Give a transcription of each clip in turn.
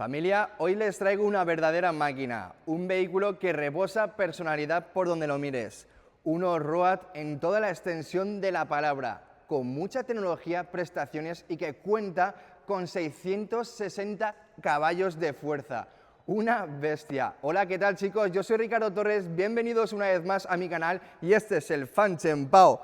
Familia, hoy les traigo una verdadera máquina, un vehículo que rebosa personalidad por donde lo mires, un Allroad en toda la extensión de la palabra, con mucha tecnología, prestaciones y que cuenta con 660 caballos de fuerza. Una bestia. Hola, ¿qué tal, chicos? Yo soy Ricardo Torres, bienvenidos una vez más a mi canal y este es el Fanchen Pao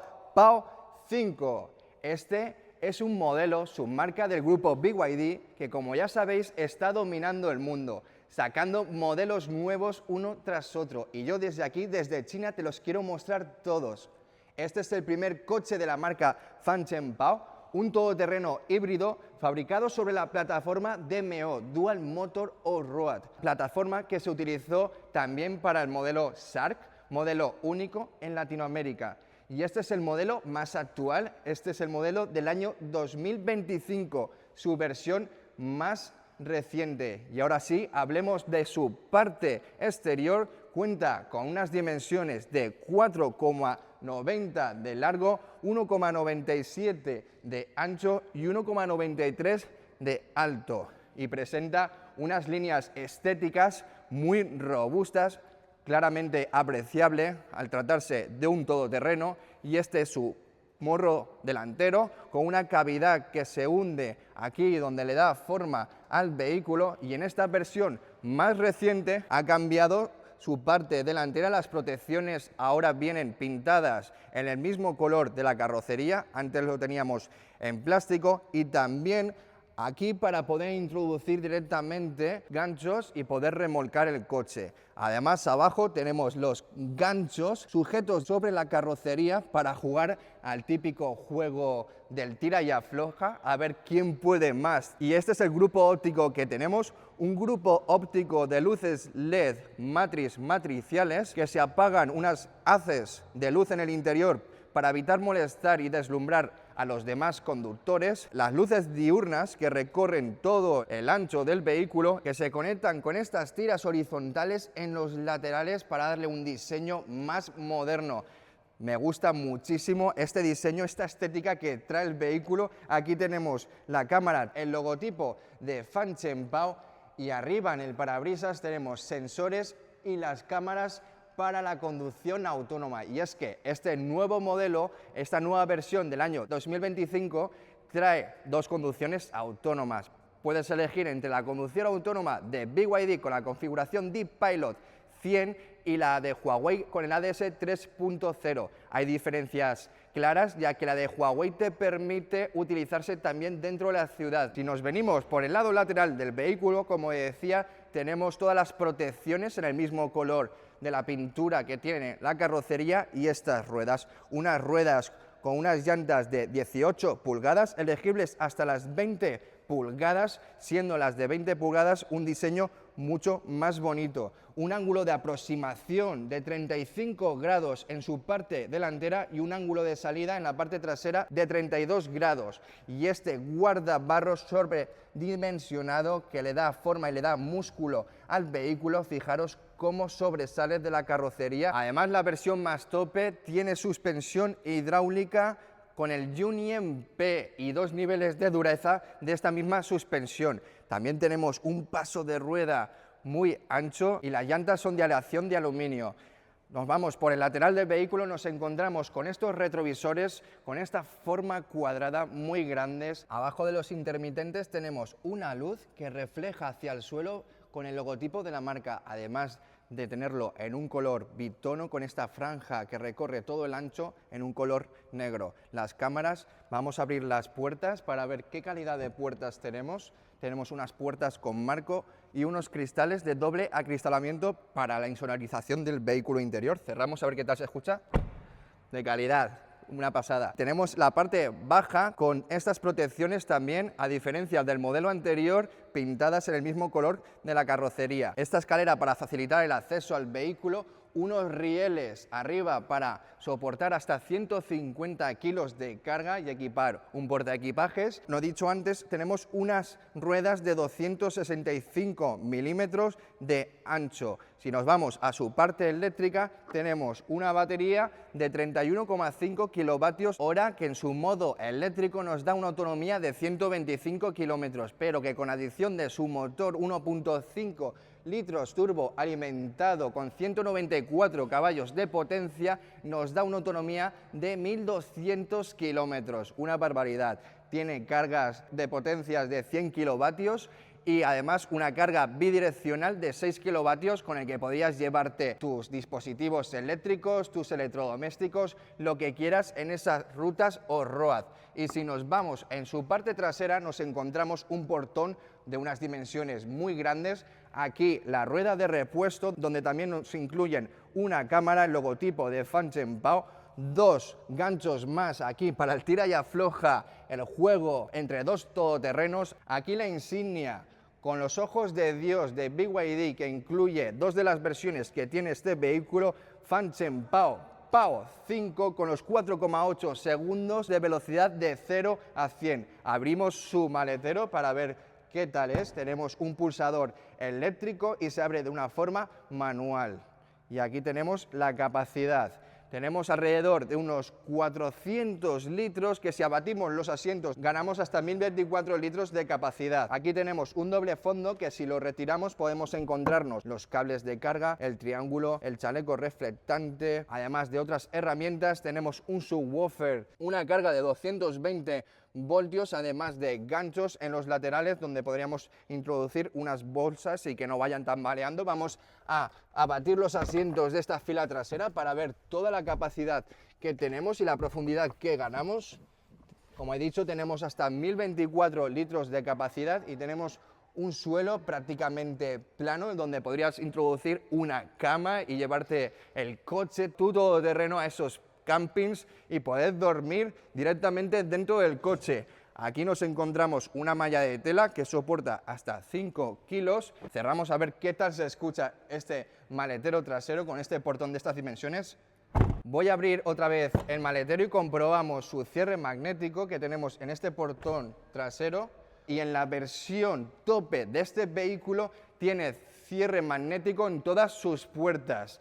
5. Este es un modelo submarca del grupo BYD que, como ya sabéis, está dominando el mundo, sacando modelos nuevos uno tras otro. Y yo desde aquí, desde China, te los quiero mostrar todos. Este es el primer coche de la marca Fanchen Pao, un todoterreno híbrido fabricado sobre la plataforma DMO, Dual Motor Allroad, plataforma que se utilizó también para el modelo Shark, modelo único en Latinoamérica. Y este es el modelo más actual, este es el modelo del año 2025, su versión más reciente. Y ahora sí, hablemos de su parte exterior. Cuenta con unas dimensiones de 4,90 de largo, 1,97 de ancho y 1,93 de alto. Y presenta unas líneas estéticas muy robustas, claramente apreciable al tratarse de un todoterreno, y este es su morro delantero con una cavidad que se hunde aquí donde le da forma al vehículo, y en esta versión más reciente ha cambiado su parte delantera. Las protecciones ahora vienen pintadas en el mismo color de la carrocería, antes lo teníamos en plástico, y también aquí para poder introducir directamente ganchos y poder remolcar el coche. Además, abajo tenemos los ganchos sujetos sobre la carrocería para jugar al típico juego del tira y afloja, a ver quién puede más. Y este es el grupo óptico que tenemos, un grupo óptico de luces LED matriciales que se apagan unas haces de luz en el interior para evitar molestar y deslumbrar a los demás conductores, las luces diurnas que recorren todo el ancho del vehículo, que se conectan con estas tiras horizontales en los laterales para darle un diseño más moderno. Me gusta muchísimo este diseño, esta estética que trae el vehículo. Aquí tenemos la cámara, el logotipo de Fanchen Pao, y arriba en el parabrisas tenemos sensores y las cámaras para la conducción autónoma. Y es que este nuevo modelo, esta nueva versión del año 2025, trae dos conducciones autónomas. Puedes elegir entre la conducción autónoma de BYD con la configuración Deep Pilot 100 y la de Huawei con el ADS 3.0. Hay diferencias claras, ya que la de Huawei te permite utilizarse también dentro de la ciudad. Si nos venimos por el lado lateral del vehículo, como decía, tenemos todas las protecciones en el mismo color de la pintura que tiene la carrocería y estas ruedas, unas ruedas con unas llantas de 18 pulgadas, elegibles hasta las 20 pulgadas, siendo las de 20 pulgadas un diseño mucho más bonito. Un ángulo de aproximación de 35 grados en su parte delantera y un ángulo de salida en la parte trasera de 32 grados. Y este guardabarros sobredimensionado que le da forma y le da músculo al vehículo, fijaros cómo sobresale de la carrocería. Además, la versión más tope tiene suspensión hidráulica con el Union P y 2 niveles de dureza de esta misma suspensión. También tenemos un paso de rueda muy ancho y las llantas son de aleación de aluminio. Nos vamos por el lateral del vehículo, nos encontramos con estos retrovisores, con esta forma cuadrada muy grandes. Abajo de los intermitentes tenemos una luz que refleja hacia el suelo con el logotipo de la marca, además de tenerlo en un color bitono con esta franja que recorre todo el ancho en un color negro. Las cámaras, vamos a abrir las puertas para ver qué calidad de puertas tenemos. Tenemos unas puertas con marco y unos cristales de doble acristalamiento para la insonorización del vehículo interior. Cerramos a ver qué tal se escucha. De calidad. Una pasada. Tenemos la parte baja con estas protecciones también, a diferencia del modelo anterior, pintadas en el mismo color de la carrocería. Esta escalera para facilitar el acceso al vehículo, unos rieles arriba para soportar hasta 150 kilos de carga y equipar un portaequipajes. Lo dicho antes, tenemos unas ruedas de 265 milímetros de ancho. Si nos vamos a su parte eléctrica, tenemos una batería de 31,5 kilovatios hora que en su modo eléctrico nos da una autonomía de 125 kilómetros, pero que con adición combinación de su motor 1.5 litros turbo alimentado con 194 caballos de potencia nos da una autonomía de 1200 kilómetros, una barbaridad. Tiene cargas de potencias de 100 kilovatios y además una carga bidireccional de 6 kilovatios con el que podrías llevarte tus dispositivos eléctricos, tus electrodomésticos, lo que quieras en esas rutas off-road. Y si nos vamos en su parte trasera nos encontramos un portón de unas dimensiones muy grandes. Aquí la rueda de repuesto, donde también nos incluyen una cámara, el logotipo de Fancheng-Pao, dos ganchos más aquí para el tira y afloja, el juego entre dos todoterrenos. Aquí la insignia con los ojos de Dios de BYD, que incluye dos de las versiones que tiene este vehículo, Fancheng-Pao Pao 5 con los 4,8 segundos de velocidad de 0 a 100. Abrimos su maletero para ver qué tal es. Tenemos un pulsador eléctrico y se abre de una forma manual. Y aquí tenemos la capacidad. Tenemos alrededor de unos 400 litros que si abatimos los asientos ganamos hasta 1024 litros de capacidad. Aquí tenemos un doble fondo que si lo retiramos podemos encontrarnos los cables de carga, el triángulo, el chaleco reflectante, además de otras herramientas. Tenemos un subwoofer, una carga de 220 voltios, además de ganchos en los laterales donde podríamos introducir unas bolsas y que no vayan tambaleando. Vamos a abatir los asientos de esta fila trasera para ver toda la capacidad que tenemos y la profundidad que ganamos. Como he dicho, tenemos hasta 1024 litros de capacidad y tenemos un suelo prácticamente plano donde podrías introducir una cama y llevarte el coche, tu todoterreno a esos campings y poder dormir directamente dentro del coche. Aquí nos encontramos una malla de tela que soporta hasta 5 kilos. Cerramos a ver qué tal se escucha este maletero trasero con este portón de estas dimensiones. Voy a abrir otra vez el maletero y comprobamos su cierre magnético que tenemos en este portón trasero, y en la versión tope de este vehículo tiene cierre magnético en todas sus puertas.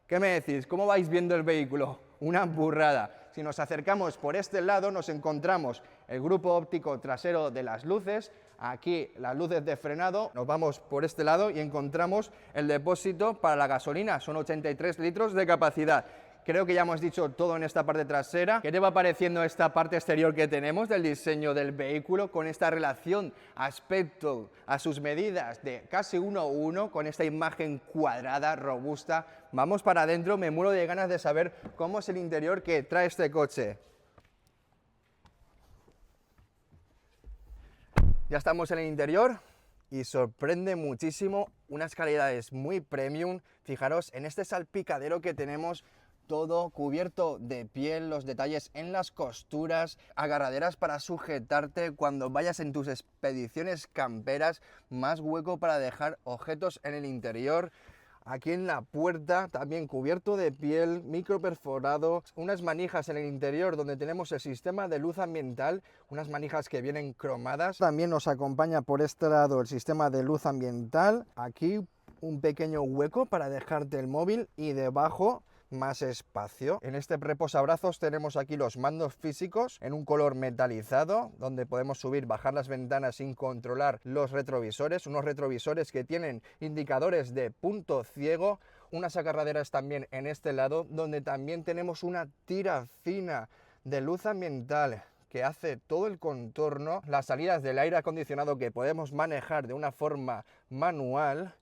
¿Qué me decís? ¿Cómo vais viendo el vehículo? Una burrada. Si nos acercamos por este lado nos encontramos el grupo óptico trasero de las luces, aquí las luces de frenado, nos vamos por este lado y encontramos el depósito para la gasolina, son 83 litros de capacidad. Creo que ya hemos dicho todo en esta parte trasera. ¿Qué te va pareciendo esta parte exterior que tenemos del diseño del vehículo con esta relación aspecto a sus medidas de casi 1:1 con esta imagen cuadrada, robusta? Vamos para adentro, me muero de ganas de saber cómo es el interior que trae este coche. Ya estamos en el interior y sorprende muchísimo, unas calidades muy premium. Fijaros en este salpicadero que tenemos, todo cubierto de piel, los detalles en las costuras, agarraderas para sujetarte cuando vayas en tus expediciones camperas, más hueco para dejar objetos en el interior. Aquí en la puerta también cubierto de piel, micro perforado, unas manijas en el interior donde tenemos el sistema de luz ambiental, unas manijas que vienen cromadas. También nos acompaña por este lado el sistema de luz ambiental, aquí un pequeño hueco para dejarte el móvil y debajo más espacio. En este reposabrazos tenemos aquí los mandos físicos en un color metalizado donde podemos subir, bajar las ventanas sin controlar los retrovisores, unos retrovisores que tienen indicadores de punto ciego, unas agarraderas también en este lado donde también tenemos una tira fina de luz ambiental que hace todo el contorno, las salidas del aire acondicionado que podemos manejar de una forma manual.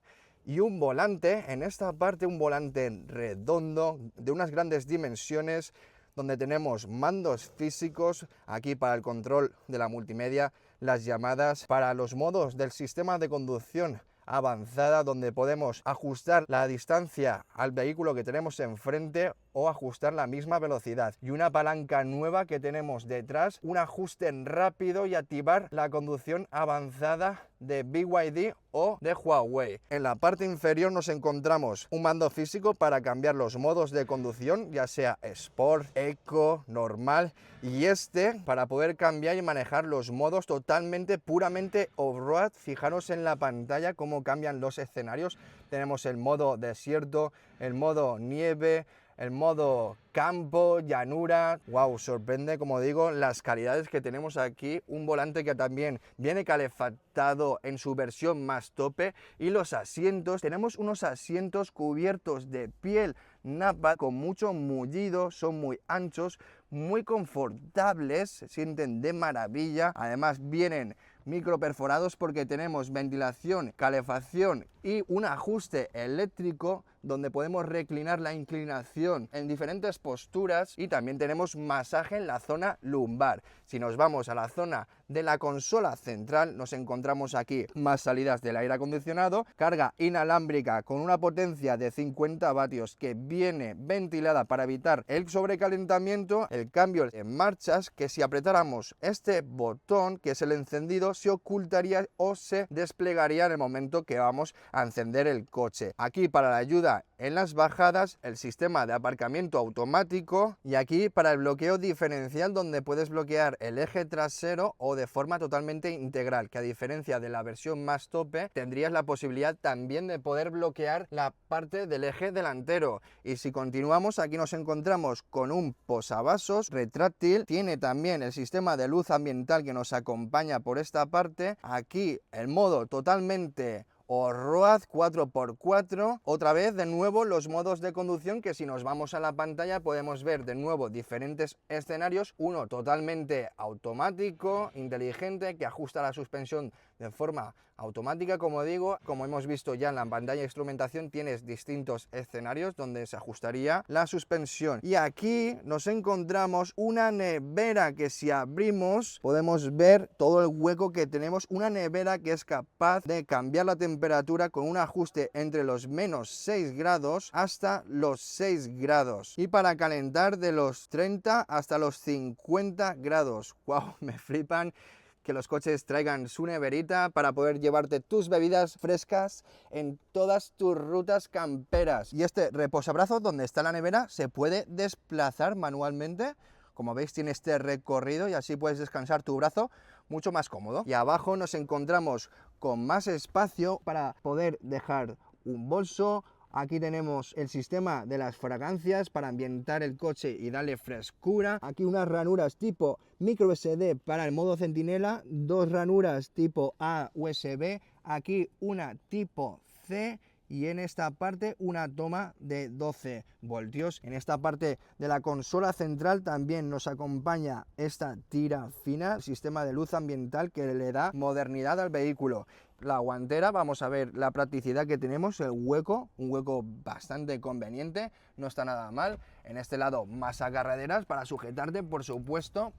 Y un volante, en esta parte un volante redondo de unas grandes dimensiones donde tenemos mandos físicos, aquí para el control de la multimedia, las llamadas para los modos del sistema de conducción avanzada donde podemos ajustar la distancia al vehículo que tenemos enfrente o ajustar la misma velocidad, y una palanca nueva que tenemos detrás, un ajuste rápido y activar la conducción avanzada de BYD o de Huawei. En la parte inferior nos encontramos un mando físico para cambiar los modos de conducción, ya sea Sport, Eco, normal, y este para poder cambiar y manejar los modos totalmente, puramente off-road. Fijaros en la pantalla cómo cambian los escenarios. Tenemos el modo desierto, el modo nieve, el modo campo, llanura. Wow, sorprende, como digo, las calidades que tenemos aquí. Un volante que también viene calefactado en su versión más tope. Y los asientos, tenemos unos asientos cubiertos de piel Nappa con mucho mullido, son muy anchos, muy confortables, se sienten de maravilla. Además vienen microperforados porque tenemos ventilación, calefacción y un ajuste eléctrico donde podemos reclinar la inclinación en diferentes posturas, y también tenemos masaje en la zona lumbar. Si nos vamos a la zona de la consola central, nos encontramos aquí más salidas del aire acondicionado, carga inalámbrica con una potencia de 50 vatios que viene ventilada para evitar el sobrecalentamiento, el cambio en marchas, que si apretáramos este botón, que es el encendido, se ocultaría o se desplegaría en el momento que vamos a encender el coche. Aquí para la ayuda en las bajadas, el sistema de aparcamiento automático, y aquí para el bloqueo diferencial, donde puedes bloquear el eje trasero o de forma totalmente integral, que a diferencia de la versión más tope tendrías la posibilidad también de poder bloquear la parte del eje delantero. Y si continuamos, aquí nos encontramos con un posavasos retráctil, tiene también el sistema de luz ambiental que nos acompaña por esta parte. Aquí el modo totalmente o ROAD 4x4, otra vez de nuevo los modos de conducción, que si nos vamos a la pantalla podemos ver de nuevo diferentes escenarios, uno totalmente automático, inteligente, que ajusta la suspensión de forma automática, como digo. Como hemos visto ya en la pantalla de instrumentación, tienes distintos escenarios donde se ajustaría la suspensión. Y aquí nos encontramos una nevera que si abrimos podemos ver todo el hueco que tenemos, una nevera que es capaz de cambiar la temperatura con un ajuste entre los -6 grados hasta los 6 grados, y para calentar de los 30 hasta los 50 grados. Wow, me flipan que los coches traigan su neverita para poder llevarte tus bebidas frescas en todas tus rutas camperas. Y este reposabrazo donde está la nevera se puede desplazar manualmente. Como veis, tiene este recorrido y así puedes descansar tu brazo mucho más cómodo. Y abajo nos encontramos con más espacio para poder dejar un bolso. Aquí tenemos el sistema de las fragancias para ambientar el coche y darle frescura. Aquí unas ranuras tipo micro SD para el modo centinela, dos ranuras tipo A USB, aquí una tipo C, y en esta parte una toma de 12 voltios. En esta parte de la consola central también nos acompaña esta tira fina, sistema de luz ambiental que le da modernidad al vehículo. La guantera, vamos a ver la practicidad que tenemos, el hueco, un hueco bastante conveniente, no está nada mal. En este lado más agarraderas para sujetarte, por supuesto,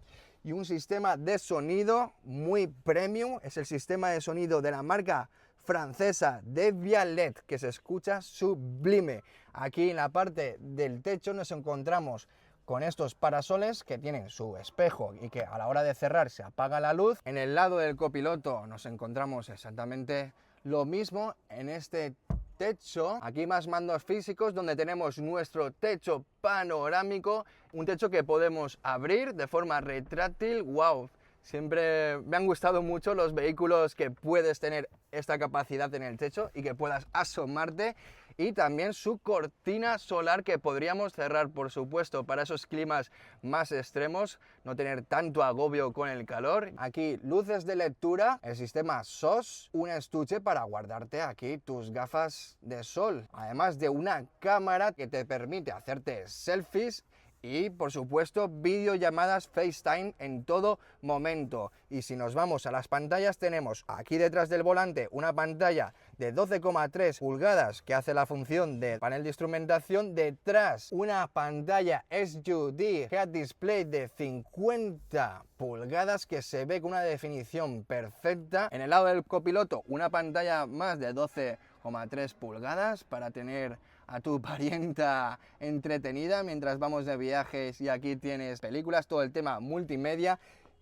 y un sistema de sonido muy premium, es el sistema de sonido de la marca francesa Devialet, que se escucha sublime. Aquí en la parte del techo nos encontramos con estos parasoles que tienen su espejo y que a la hora de cerrar se apaga la luz. En el lado del copiloto nos encontramos exactamente lo mismo en este techo. Aquí más mandos físicos donde tenemos nuestro techo panorámico, un techo que podemos abrir de forma retráctil. ¡Wow! Siempre me han gustado mucho los vehículos que puedes tener esta capacidad en el techo y que puedas asomarte, y también su cortina solar que podríamos cerrar, por supuesto, para esos climas más extremos, no tener tanto agobio con el calor. Aquí luces de lectura, el sistema SOS, un estuche para guardarte aquí tus gafas de sol, además de una cámara que te permite hacerte selfies y, por supuesto, videollamadas FaceTime en todo momento. Y si nos vamos a las pantallas, tenemos aquí detrás del volante una pantalla de 12,3 pulgadas que hace la función de panel de instrumentación. Detrás una pantalla SUD Head Display de 50 pulgadas que se ve con una definición perfecta. En el lado del copiloto una pantalla más de 12,3 pulgadas para tener a tu parienta entretenida mientras vamos de viajes, y aquí tienes películas, todo el tema multimedia.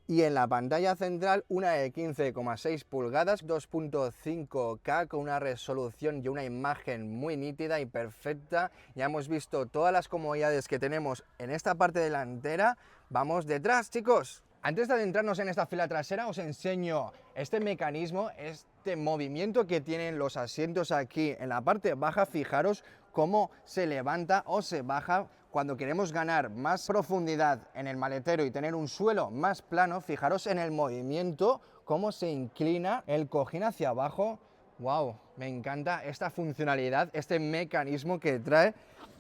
Y en la pantalla central una de 15,6 pulgadas, 2.5K, con una resolución y una imagen muy nítida y perfecta. Ya hemos visto todas las comodidades que tenemos en esta parte delantera. Vamos detrás, chicos. Antes de adentrarnos en esta fila trasera, os enseño este mecanismo, este movimiento que tienen los asientos aquí en la parte baja. Fijaros cómo se levanta o se baja cuando queremos ganar más profundidad en el maletero y tener un suelo más plano, fijaros en el movimiento, cómo se inclina el cojín hacia abajo. ¡Wow! Me encanta esta funcionalidad, este mecanismo que trae.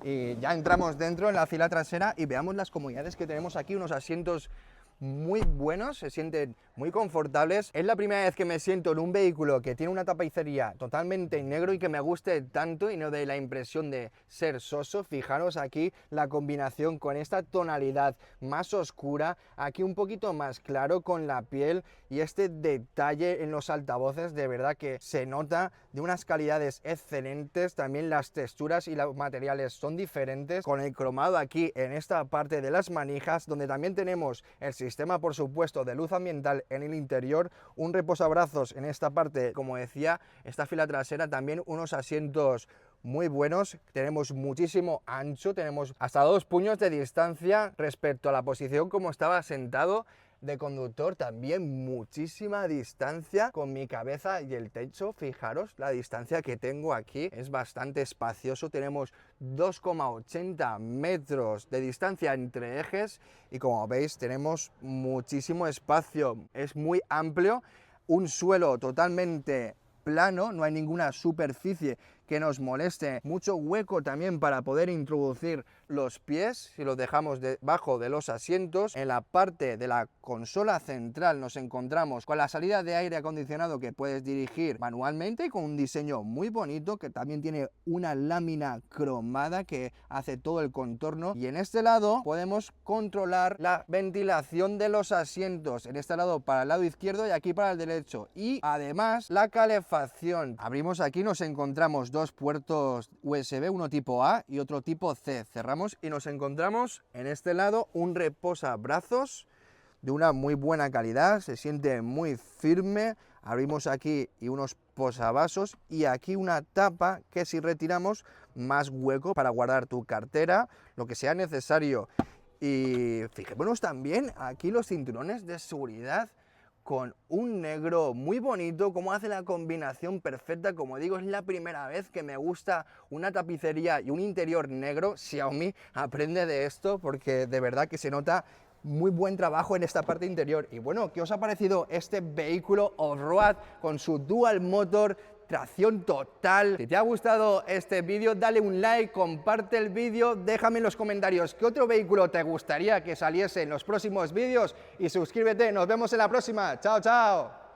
Y ya entramos dentro en la fila trasera y veamos las comodidades que tenemos aquí, unos asientos muy buenos, se sienten muy confortables. Es la primera vez que me siento en un vehículo que tiene una tapicería totalmente en negro y que me guste tanto y no dé la impresión de ser soso. Fijaros aquí la combinación con esta tonalidad más oscura, aquí un poquito más claro con la piel y este detalle en los altavoces, de verdad que se nota de unas calidades excelentes. También las texturas y los materiales son diferentes, con el cromado aquí en esta parte de las manijas, donde también tenemos el sistema, por supuesto, de luz ambiental en el interior, un reposabrazos en esta parte, como decía, esta fila trasera, también unos asientos muy buenos, tenemos muchísimo ancho, tenemos hasta 2 puños de distancia respecto a la posición como estaba sentado de conductor, también muchísima distancia con mi cabeza y el techo. Fijaros la distancia que tengo aquí, es bastante espacioso, tenemos 2,80 metros de distancia entre ejes y como veis tenemos muchísimo espacio, es muy amplio, un suelo totalmente plano, no hay ninguna superficie que nos moleste, mucho hueco también para poder introducir los pies si los dejamos debajo de los asientos. En la parte de la consola central nos encontramos con la salida de aire acondicionado que puedes dirigir manualmente y con un diseño muy bonito que también tiene una lámina cromada que hace todo el contorno, y en este lado podemos controlar la ventilación de los asientos, en este lado para el lado izquierdo y aquí para el derecho, y además la calefacción. Abrimos aquí, nos encontramos 2 puertos USB, uno tipo A y otro tipo C. Cerramos y nos encontramos en este lado un reposabrazos de una muy buena calidad, se siente muy firme. Abrimos aquí y unos posavasos y aquí una tapa que si retiramos, más hueco para guardar tu cartera, lo que sea necesario. Y fijémonos también aquí los cinturones de seguridad con un negro muy bonito, como hace la combinación perfecta. Como digo, es la primera vez que me gusta una tapicería y un interior negro. Xiaomi aprende de esto porque de verdad que se nota muy buen trabajo en esta parte interior. Y bueno, ¿qué os ha parecido este vehículo off-road con su dual motor, tracción total? Si te ha gustado este vídeo, dale un like, comparte el vídeo, déjame en los comentarios qué otro vehículo te gustaría que saliese en los próximos vídeos y suscríbete. Nos vemos en la próxima. Chao, chao.